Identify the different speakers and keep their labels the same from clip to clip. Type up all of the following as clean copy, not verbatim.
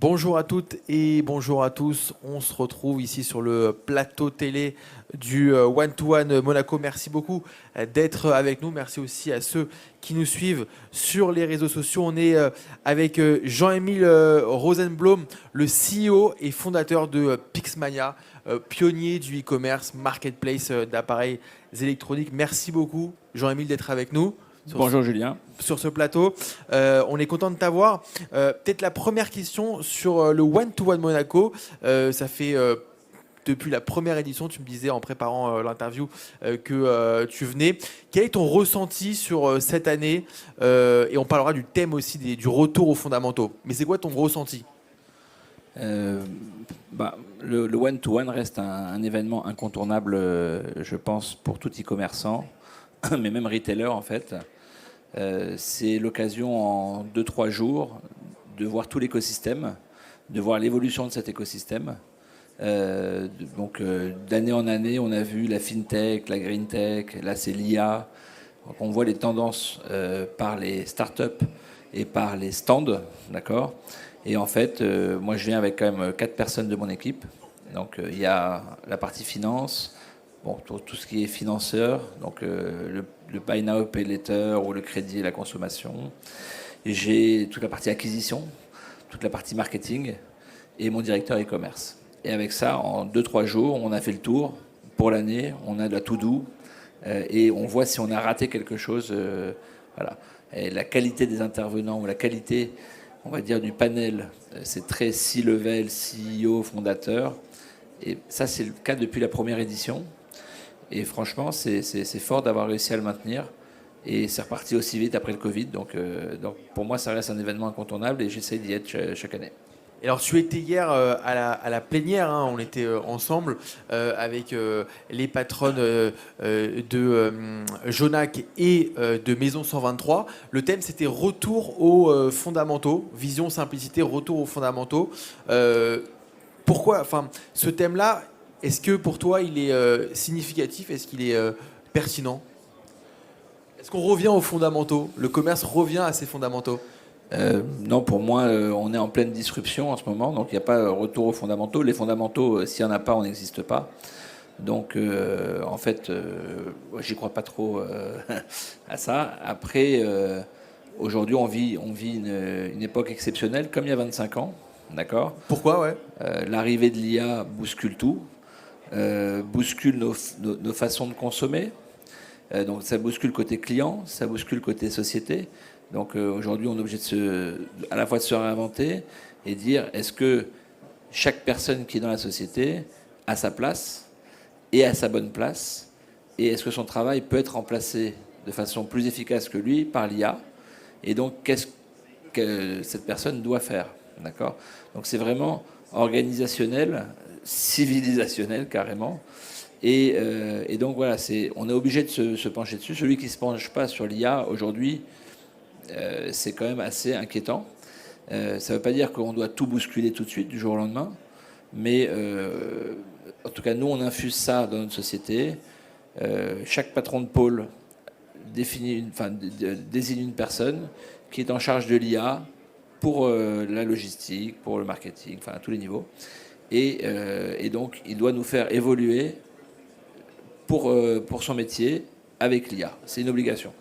Speaker 1: Bonjour à toutes et bonjour à tous. On se retrouve ici sur le plateau télé du One to One Monaco. Merci beaucoup d'être avec nous. Merci aussi à ceux qui nous suivent sur les réseaux sociaux. On est avec Jean-Émile Rosenblum, le CEO et fondateur de Pixmania, pionnier du e-commerce, marketplace d'appareils électroniques. Merci beaucoup, Jean-Émile, d'être avec nous
Speaker 2: Bonjour Julien.
Speaker 1: sur ce plateau. On est content de t'avoir. Peut-être la première question sur le One to One Monaco. Ça fait depuis la première édition, tu me disais en préparant l'interview que tu venais. Quel est ton ressenti sur cette année? Et on parlera du thème aussi du retour aux fondamentaux. Mais c'est quoi ton ressenti?
Speaker 2: Le one-to-one reste un événement incontournable, je pense, pour tout e-commerçant, mais même retailer en fait. C'est l'occasion en 2-3 jours de voir tout l'écosystème, de voir l'évolution de cet écosystème. D'année en année, on a vu la fintech, la green tech, là c'est l'IA. Donc, on voit les tendances par les startups et par les stands, d'accord. Et en fait, moi je viens avec quand même 4 personnes de mon équipe. Donc il y a la partie finance, bon, tout ce qui est financeur, donc le buy now, pay later ou le crédit et la consommation. Et j'ai toute la partie acquisition, toute la partie marketing et mon directeur e-commerce. Et avec ça, en 2-3 jours, on a fait le tour pour l'année, on a de la to-do et on voit si on a raté quelque chose. Voilà. Et la qualité des intervenants ou la qualité, on va dire, du panel, c'est très C-level, CEO, fondateur. Et ça, c'est le cas depuis la première édition. Et franchement, c'est fort d'avoir réussi à le maintenir. Et c'est reparti aussi vite après le Covid. Donc pour moi, ça reste un événement incontournable et j'essaie d'y être chaque année.
Speaker 1: Et alors, tu étais hier à la plénière, hein, on était ensemble avec les patronnes de Jonac et de Maison 123. Le thème, c'était retour aux fondamentaux, vision, simplicité, retour aux fondamentaux. Pourquoi, enfin, ce thème-là, est-ce que pour toi, il est significatif? Est-ce qu'il est pertinent? Est-ce qu'on revient aux fondamentaux? Le commerce revient à ses fondamentaux?
Speaker 2: Non, pour moi, on est en pleine disruption en ce moment, donc il n'y a pas retour aux fondamentaux. Les fondamentaux, s'il n'y en a pas, on n'existe pas. Donc, en fait, j'y crois pas trop à ça. Après, aujourd'hui, on vit une époque exceptionnelle, comme il y a 25 ans, d'accord.
Speaker 1: Pourquoi, ouais?
Speaker 2: L'arrivée de l'IA bouscule tout, bouscule nos façons de consommer. Donc, ça bouscule côté client, ça bouscule côté société. Donc aujourd'hui, on est obligé à la fois de se réinventer et dire est-ce que chaque personne qui est dans la société a sa place et a sa bonne place, et est-ce que son travail peut être remplacé de façon plus efficace que lui par l'IA, et donc qu'est-ce que cette personne doit faire, d'accord. Donc c'est vraiment organisationnel, civilisationnel carrément. Et donc voilà, on est obligé de se pencher dessus. Celui qui ne se penche pas sur l'IA aujourd'hui, c'est quand même assez inquiétant. Ça ne veut pas dire qu'on doit tout bousculer tout de suite, du jour au lendemain, mais en tout cas, nous, on infuse ça dans notre société. Chaque patron de pôle désigne une personne qui est en charge de l'IA pour la logistique, pour le marketing, enfin à tous les niveaux. Et donc, il doit nous faire évoluer pour son métier avec l'IA. C'est une obligation.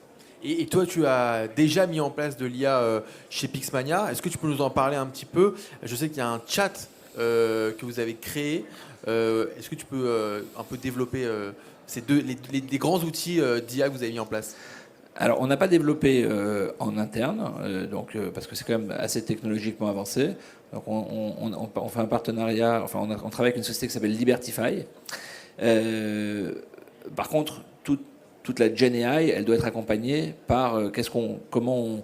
Speaker 1: Et toi, tu as déjà mis en place de l'IA chez Pixmania. Est-ce que tu peux nous en parler un petit peu? Je sais qu'il y a un chat que vous avez créé. Est-ce que tu peux un peu développer les grands outils d'IA que vous avez mis en place?
Speaker 2: Alors, on n'a pas développé en interne, parce que c'est quand même assez technologiquement avancé. Donc, on fait un partenariat, enfin, on travaille avec une société qui s'appelle Libertify. Par contre, toute la Gen AI, elle doit être accompagnée par comment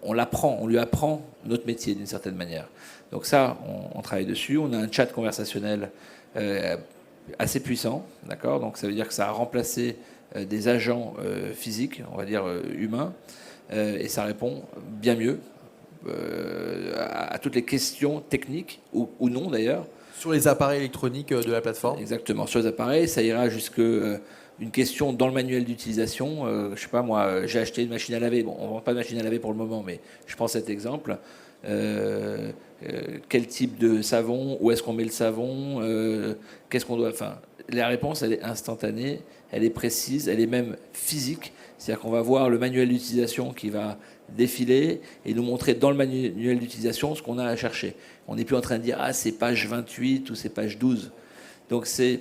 Speaker 2: on l'apprend, on lui apprend notre métier d'une certaine manière. Donc ça, on travaille dessus. On a un chat conversationnel assez puissant, d'accord. Donc ça veut dire que ça a remplacé des agents physiques, on va dire humains, et ça répond bien mieux à toutes les questions techniques ou non d'ailleurs.
Speaker 1: Sur les appareils électroniques de la plateforme?
Speaker 2: Exactement, sur les appareils, ça ira jusque une question dans le manuel d'utilisation. Je sais pas moi, j'ai acheté une machine à laver. Bon, on ne vend pas de machine à laver pour le moment, mais je prends cet exemple. Quel type de savon, où est-ce qu'on met le savon, qu'est-ce qu'on doit... Enfin, la réponse, elle est instantanée, elle est précise, elle est même physique. C'est-à-dire qu'on va voir le manuel d'utilisation qui va défiler et nous montrer dans le manuel d'utilisation ce qu'on a à chercher. On n'est plus en train de dire « Ah, c'est page 28 ou c'est page 12 ». Donc c'est...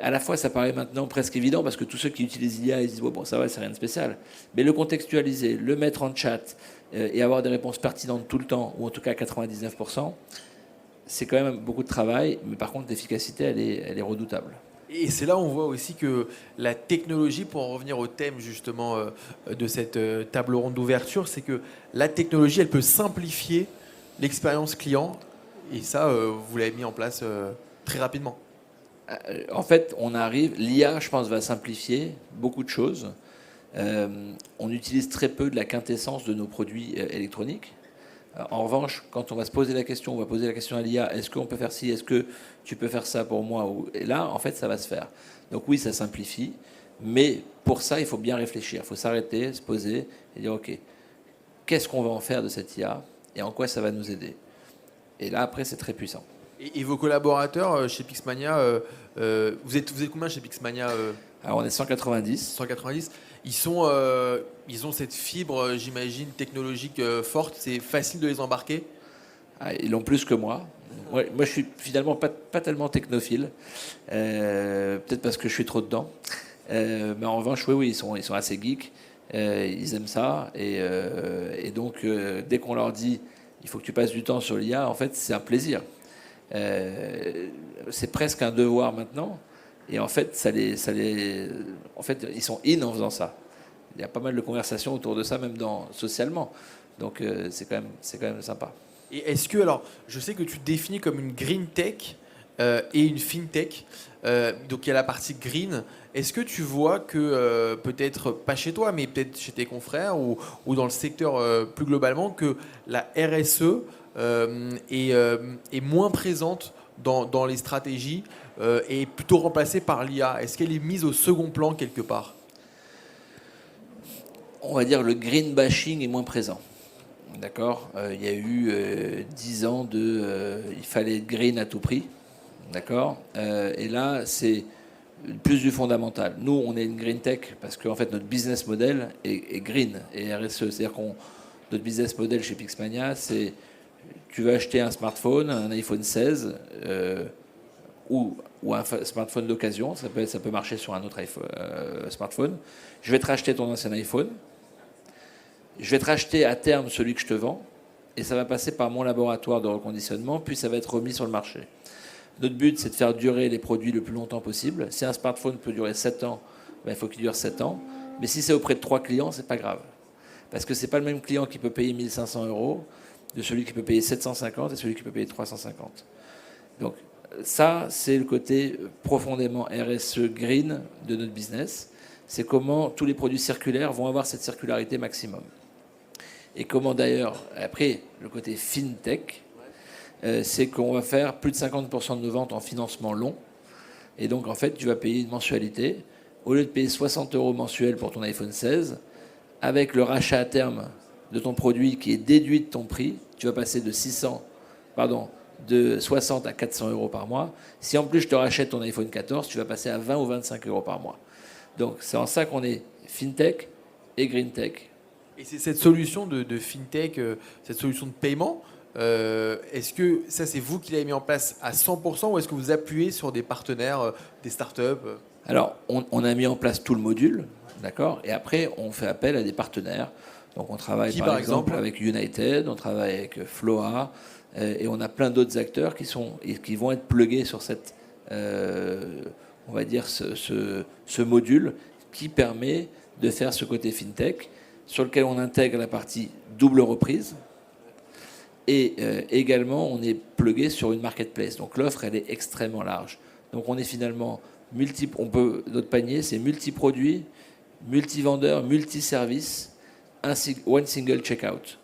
Speaker 2: à la fois, ça paraît maintenant presque évident parce que tous ceux qui utilisent l'IA, ils disent bon, ça va, c'est rien de spécial. Mais le contextualiser, le mettre en chat et avoir des réponses pertinentes tout le temps, ou en tout cas à 99%, c'est quand même beaucoup de travail. Mais par contre, l'efficacité, elle est redoutable.
Speaker 1: Et c'est là où on voit aussi que la technologie, pour en revenir au thème justement de cette table ronde d'ouverture, c'est que la technologie, elle peut simplifier l'expérience client. Et ça, vous l'avez mis en place très rapidement.
Speaker 2: En fait, on arrive, l'IA, je pense, va simplifier beaucoup de choses. On utilise très peu de la quintessence de nos produits électroniques. En revanche, quand on va se poser la question, on va poser la question à l'IA, est-ce qu'on peut faire ci, est-ce que tu peux faire ça pour moi? Et là, en fait, ça va se faire. Donc oui, ça simplifie, mais pour ça, il faut bien réfléchir. Il faut s'arrêter, se poser et dire, OK, qu'est-ce qu'on va en faire de cette IA et en quoi ça va nous aider? Et là, après, c'est très puissant.
Speaker 1: Et vos collaborateurs chez Pixmania, vous êtes combien chez Pixmania
Speaker 2: Alors, on est 190.
Speaker 1: 190. Ils ont cette fibre, j'imagine, technologique forte. C'est facile de les embarquer.
Speaker 2: Ah, ils l'ont plus que moi. Moi, je suis finalement pas tellement technophile. Peut-être parce que je suis trop dedans. Mais en revanche, oui, ils sont assez geeks. Ils aiment ça. Et donc, dès qu'on leur dit il faut que tu passes du temps sur l'IA, en fait, c'est un plaisir. C'est presque un devoir maintenant. Et en fait, en fait, ils sont in en faisant ça. Il y a pas mal de conversations autour de ça, même socialement. Donc, c'est quand même sympa.
Speaker 1: Et est-ce que, alors, je sais que tu te définis comme une green tech et une fintech. Donc, il y a la partie green. Est-ce que tu vois que, peut-être pas chez toi, mais peut-être chez tes confrères ou dans le secteur plus globalement, que la RSE est moins présente dans les stratégies et plutôt remplacée par l'IA? Est-ce qu'elle est mise au second plan quelque part?
Speaker 2: On va dire le green bashing est moins présent. D'accord. Il y a eu 10 ans il fallait être green à tout prix. D'accord. Et là, c'est plus du fondamental. Nous, on est une green tech parce qu'en fait, notre business model est green et RSE. C'est-à-dire notre business model chez Pixmania, c'est tu vas acheter un smartphone, un iPhone 16 ou un smartphone d'occasion. Ça peut marcher sur un autre smartphone. Je vais te racheter ton ancien iPhone. Je vais te racheter à terme celui que je te vends, et ça va passer par mon laboratoire de reconditionnement, puis ça va être remis sur le marché. Notre but, c'est de faire durer les produits le plus longtemps possible. Si un smartphone peut durer 7 ans, ben, il faut qu'il dure 7 ans. Mais si c'est auprès de 3 clients, c'est pas grave. Parce que c'est pas le même client qui peut payer 1 500 € de celui qui peut payer 750 et celui qui peut payer 350. Donc ça, c'est le côté profondément RSE green de notre business. C'est comment tous les produits circulaires vont avoir cette circularité maximum. Et comment d'ailleurs, après, le côté fintech, c'est qu'on va faire plus de 50% de nos ventes en financement long. Et donc, en fait, tu vas payer une mensualité. Au lieu de payer 60 € mensuels pour ton iPhone 16, avec le rachat à terme de ton produit qui est déduit de ton prix, tu vas passer de 60 à 400 € par mois. Si en plus je te rachète ton iPhone 14, tu vas passer à 20 ou 25 € par mois. Donc, c'est en ça qu'on est fintech et green tech.
Speaker 1: Et c'est cette solution de fintech, cette solution de paiement, est-ce que ça, c'est vous qui l'avez mis en place à 100% ou est-ce que vous appuyez sur des partenaires, des startups?
Speaker 2: Alors, on a mis en place tout le module, d'accord. Et après, on fait appel à des partenaires. Donc, on travaille par exemple avec United, on travaille avec Floa, et on a plein d'autres acteurs qui vont être plugués sur cette, on va dire, ce module qui permet de faire ce côté fintech, sur lequel on intègre la partie double reprise. Et également, on est plugué sur une marketplace. Donc l'offre, elle est extrêmement large. Donc on est finalement notre panier, c'est multi-produits, multi-vendeurs, multi-services, one single checkout.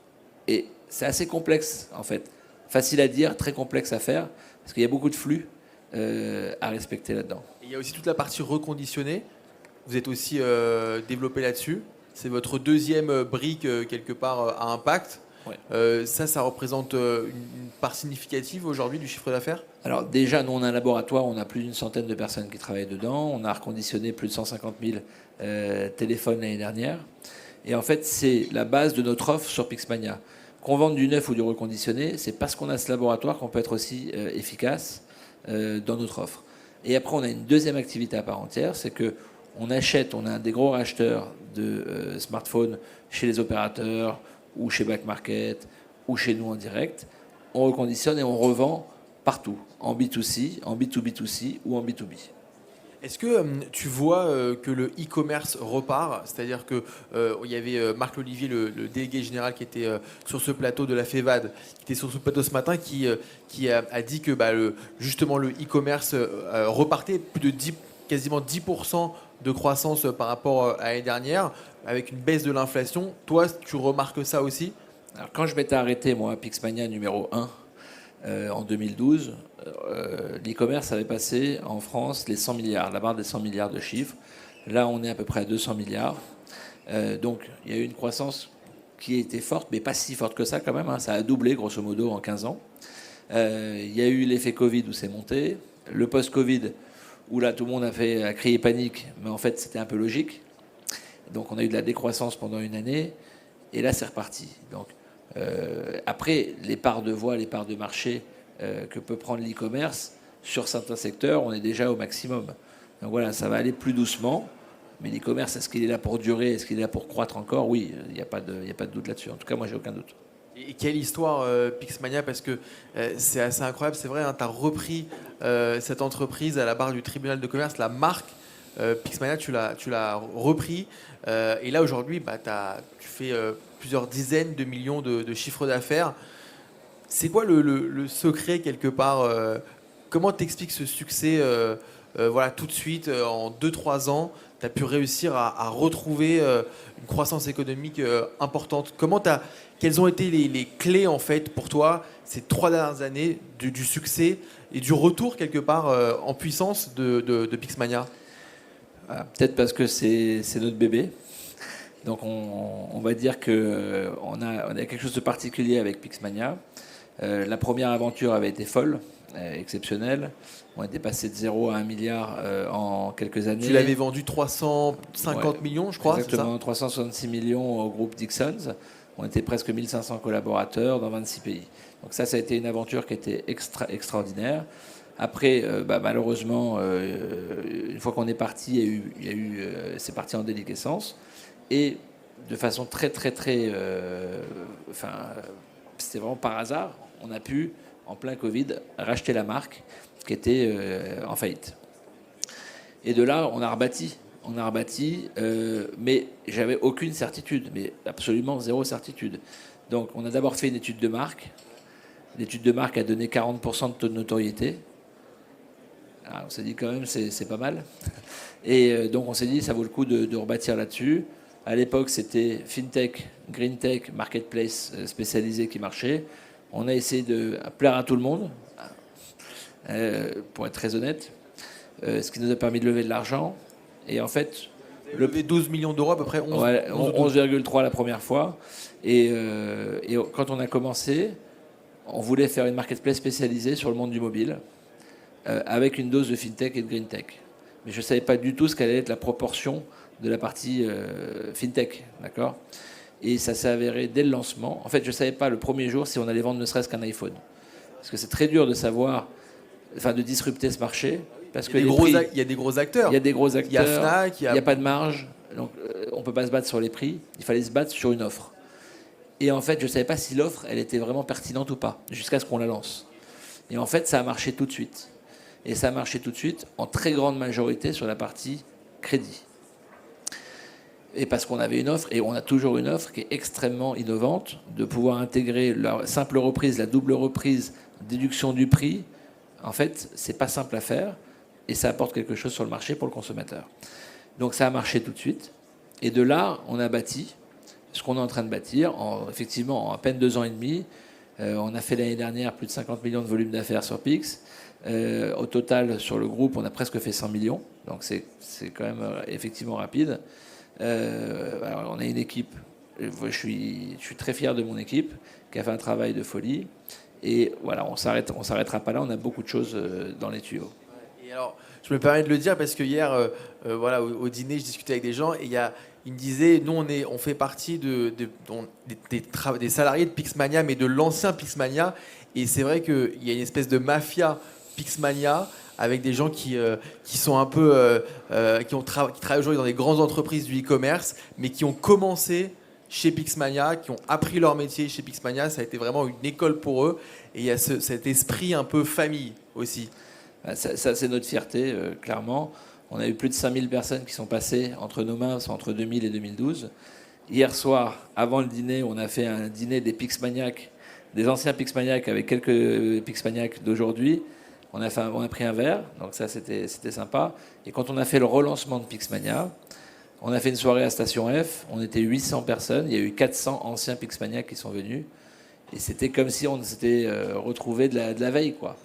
Speaker 2: Et c'est assez complexe, en fait. Facile à dire, très complexe à faire, parce qu'il y a beaucoup de flux à respecter là-dedans.
Speaker 1: Il y a aussi toute la partie reconditionnée. vous êtes aussi développé là-dessus. C'est votre deuxième brique quelque part à impact.
Speaker 2: Ouais.
Speaker 1: Ça représente une part significative aujourd'hui du chiffre d'affaires?
Speaker 2: Alors déjà, nous, on a un laboratoire, on a plus d'une centaine de personnes qui travaillent dedans. On a reconditionné plus de 150 000 téléphones l'année dernière. Et en fait, c'est la base de notre offre sur Pixmania. Qu'on vende du neuf ou du reconditionné, c'est parce qu'on a ce laboratoire qu'on peut être aussi efficace dans notre offre. Et après, on a une deuxième activité à part entière, c'est que on a des gros racheteurs de smartphones chez les opérateurs ou chez Back Market ou chez nous en direct. On reconditionne et on revend partout, en B2C, en B2B2C ou en B2B.
Speaker 1: Est-ce que tu vois que le e-commerce repart? C'est-à-dire que il y avait Marc Olivier, le délégué général, qui était sur ce plateau de la FEVAD, qui était sur ce plateau ce matin, qui a dit que justement le e-commerce repartait plus de quasiment 10% de croissance par rapport à l'année dernière, avec une baisse de l'inflation. Toi, tu remarques ça aussi?
Speaker 2: Alors, quand je m'étais arrêté, moi, à Pixmania numéro 1, en 2012, l'e-commerce avait passé en France les 100 milliards, la barre des 100 milliards de chiffres. Là, on est à peu près à 200 milliards. Donc, il y a eu une croissance qui a été forte, mais pas si forte que ça quand même. Hein. Ça a doublé, grosso modo, en 15 ans. Il y a eu l'effet Covid où c'est monté. Le post-Covid, où là, tout le monde a crié panique, mais en fait, c'était un peu logique. Donc, on a eu de la décroissance pendant une année. Et là, c'est reparti. Donc, après, les parts de voix, les parts de marché que peut prendre l'e-commerce, sur certains secteurs, on est déjà au maximum. Donc voilà, ça va aller plus doucement. Mais l'e-commerce, est-ce qu'il est là pour durer? Est-ce qu'il est là pour croître encore? Oui, il n'y a pas de doute là-dessus. En tout cas, moi, j'ai aucun doute.
Speaker 1: Et quelle histoire Pixmania, parce que c'est assez incroyable, c'est vrai, hein, tu as repris cette entreprise à la barre du tribunal de commerce, la marque Pixmania, tu l'as repris, et là aujourd'hui tu fais plusieurs dizaines de millions de chiffres d'affaires. C'est quoi le secret quelque part comment t'expliques ce succès voilà, tout de suite, en 2-3 ans, tu as pu réussir à retrouver une croissance économique importante. Quelles ont été les clés en fait pour toi ces 3 dernières années du succès et du retour quelque part en puissance de Pixmania?
Speaker 2: Peut-être parce que c'est notre bébé. Donc on va dire qu'on a quelque chose de particulier avec Pixmania. La première aventure avait été folle, exceptionnelle. On était passé de 0 à 1 milliard en quelques années.
Speaker 1: Tu l'avais vendu 350 millions, je crois.
Speaker 2: Exactement, 366 millions au groupe Dixons. On était presque 1500 collaborateurs dans 26 pays. Donc ça a été une aventure qui était extraordinaire. Après, malheureusement, une fois qu'on est parti, c'est parti en déliquescence. Et de façon très, très, très... c'était vraiment par hasard, on a pu, en plein Covid, racheter la marque qui était en faillite. Et de là, on a rebâti. Mais j'avais aucune certitude, mais absolument zéro certitude. Donc on a d'abord fait une étude de marque. L'étude de marque a donné 40% de taux de notoriété. Alors, on s'est dit quand même, c'est pas mal. Et donc on s'est dit, ça vaut le coup de rebâtir là-dessus. À l'époque, c'était FinTech, GreenTech, Marketplace spécialisé qui marchait. On a essayé de plaire à tout le monde, pour être très honnête, ce qui nous a permis de lever de l'argent. Et en fait...
Speaker 1: Levé 12 millions d'euros à peu près,
Speaker 2: 11,3 la première fois. Et quand on a commencé, on voulait faire une marketplace spécialisée sur le monde du mobile, avec une dose de FinTech et de GreenTech. Mais je ne savais pas du tout ce qu'allait être la proportion de la partie FinTech, d'accord? Et ça s'est avéré dès le lancement. En fait, je ne savais pas le premier jour si on allait vendre ne serait-ce qu'un iPhone. Parce que c'est très dur de savoir, de disrupter ce marché. Parce que
Speaker 1: il y a des gros acteurs.
Speaker 2: Il y a des gros acteurs.
Speaker 1: Il y a Fnac,
Speaker 2: il n'y a pas de marge. Donc, on ne peut pas se battre sur les prix. Il fallait se battre sur une offre. Et en fait, je ne savais pas si l'offre, elle était vraiment pertinente ou pas, jusqu'à ce qu'on la lance. Et en fait, ça a marché tout de suite. Et ça a marché tout de suite, en très grande majorité, sur la partie crédit. Et parce qu'on avait une offre, et on a toujours une offre qui est extrêmement innovante, de pouvoir intégrer la simple reprise, la double reprise, déduction du prix. En fait, c'est pas simple à faire, et ça apporte quelque chose sur le marché pour le consommateur. Donc ça a marché tout de suite. Et de là, on a bâti ce qu'on est en train de bâtir, effectivement, en à peine 2 ans et demi, On a fait l'année dernière plus de 50 millions de volume d'affaires sur Pix. Au total, sur le groupe, on a presque fait 100 millions. Donc c'est quand même effectivement rapide. Alors, on a une équipe. Je suis très fier de mon équipe qui a fait un travail de folie. Et voilà, on s'arrêtera pas là. On a beaucoup de choses dans les tuyaux.
Speaker 1: Et alors, je me permets de le dire parce que hier, voilà, au dîner, je discutais avec des gens et ils me disaient, nous, on fait partie des salariés de Pixmania, mais de l'ancien Pixmania. Et c'est vrai qu'il y a une espèce de mafia Pixmania avec des gens qui sont un peu, qui travaillent aujourd'hui dans des grandes entreprises du e-commerce, mais qui ont commencé chez Pixmania, qui ont appris leur métier chez Pixmania. Ça a été vraiment une école pour eux. Et il y a cet esprit un peu famille aussi.
Speaker 2: Ça c'est notre fierté, clairement. On a eu plus de 5000 personnes qui sont passées entre nos mains entre 2000 et 2012. Hier soir, avant le dîner, on a fait un dîner des Pixmaniacs, des anciens Pixmaniacs avec quelques Pixmaniacs d'aujourd'hui. On a pris un verre, donc ça c'était sympa. Et quand on a fait le relancement de Pixmania, on a fait une soirée à Station F, on était 800 personnes, il y a eu 400 anciens Pixmaniacs qui sont venus. Et c'était comme si on s'était retrouvés de la veille, quoi.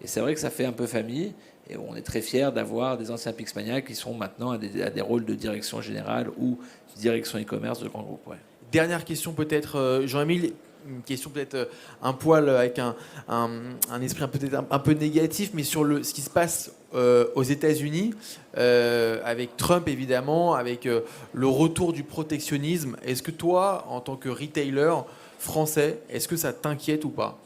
Speaker 2: Et c'est vrai que ça fait un peu famille, et on est très fiers d'avoir des anciens Pixmania qui sont maintenant à des rôles de direction générale ou direction e-commerce de grands groupes. Ouais.
Speaker 1: Dernière question peut-être, Jean-Émile, une question peut-être un poil avec un esprit peut-être un peu négatif, mais sur ce qui se passe aux États-Unis, avec Trump évidemment, avec le retour du protectionnisme. Est-ce que toi, en tant que retailer français, est-ce que ça t'inquiète ou pas ?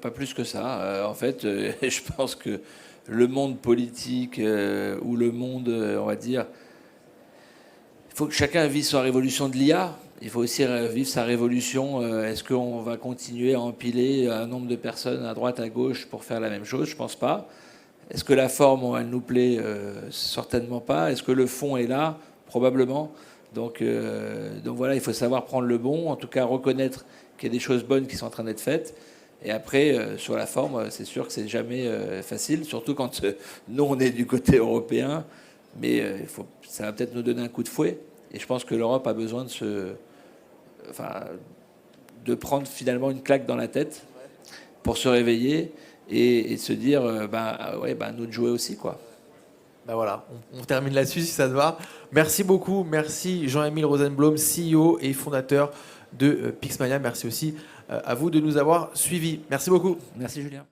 Speaker 2: Pas plus que ça. En fait, je pense que le monde politique ou le monde, on va dire, il faut que chacun vive sa révolution de l'IA. Il faut aussi vivre sa révolution. Est-ce qu'on va continuer à empiler un nombre de personnes à droite, à gauche pour faire la même chose ? Je pense pas. Est-ce que la forme, elle nous plaît ? Certainement pas. Est-ce que le fond est là ? Probablement. Donc voilà, il faut savoir prendre le bon, en tout cas reconnaître qu'il y a des choses bonnes qui sont en train d'être faites. Et après, sur la forme, c'est sûr que c'est jamais facile, surtout quand nous, on est du côté européen. Mais ça va peut-être nous donner un coup de fouet. Et je pense que l'Europe a besoin de prendre finalement une claque dans la tête pour se réveiller et se dire, nous de jouer aussi, quoi.
Speaker 1: Ben voilà, on termine là-dessus si ça te va. Merci beaucoup, merci Jean-Émile Rosenblum, CEO et fondateur de Pixmania. Merci aussi à vous de nous avoir suivis. Merci beaucoup.
Speaker 2: Merci Julien.